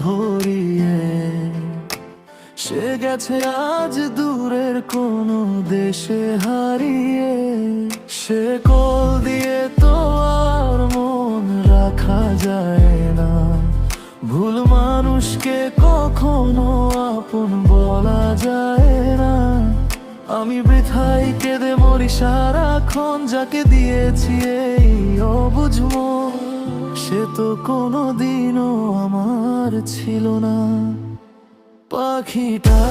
ভরিয়ে। সে গেছে আজ দূরের কোনো দেশে হারিয়ে। সে কল দিয়ে তো আর মন রাখা যায় না, ভুল মানুষকে কখনো আপন বলা যায় না। আমি বৃথাই কেঁদে মরি সারাক্ষণ, যাকে দিয়েছি এই অবুঝ মন। সে তো কোনোদিনও আমার ছিল না। পাখিটা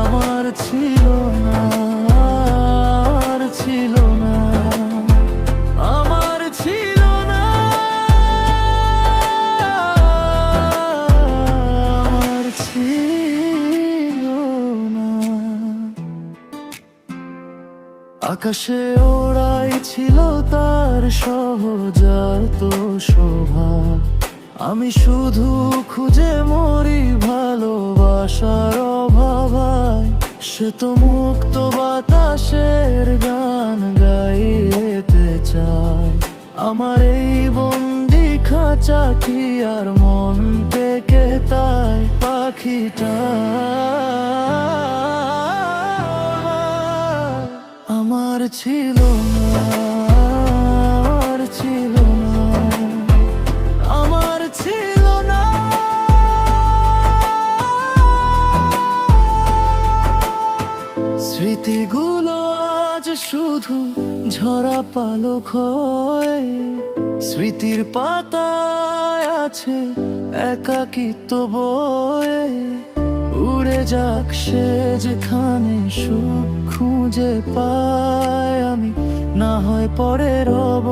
আমার ছিল না, আমার ছিল না, আমার ছিল না, আমার ছিল না। আকাশে ওড়াই ছিল তার সহজাত শোভা। আমি শুধু খুঁজে মরি ভালোবাসার অভাবায়। সে তো মুক্ত বাতাসের গান গাইতে চায়। আমার এই বন্দি খাঁচা কি আর মন থেকে তাই। পাখিটা আমার ছিল না, আমার ছিল না, আমার ছিল না। স্মৃতিগুলো আজ শুধু ঝরা পালক হয়ে। স্মৃতির পাতায় আছে একাকিত্ব বয়ে। উড়ে যাক সে যেখানে সুখ খুঁজে পায়। আমি না হয় পরে রব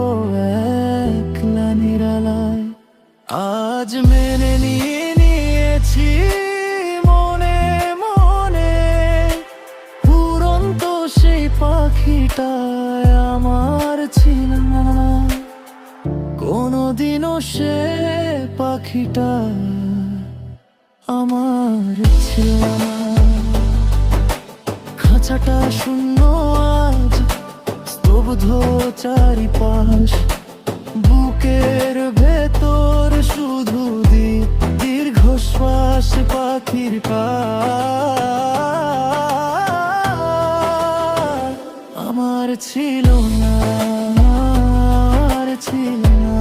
একলা নিরালায়। আজ মেনে নিয়েছি মনে মনে, উড়ন্ত সেই পাখিটা আমার ছিল না। কোনোদিনও সে পাখিটা আমার ছিল না। খাঁচাটা শূন্য আজ, স্তব্ধ চারিপাশ। বুকের ভেতর শুধু দীর্ঘশ্বাস পাখির আমার ছিল না, আমার ছিল না।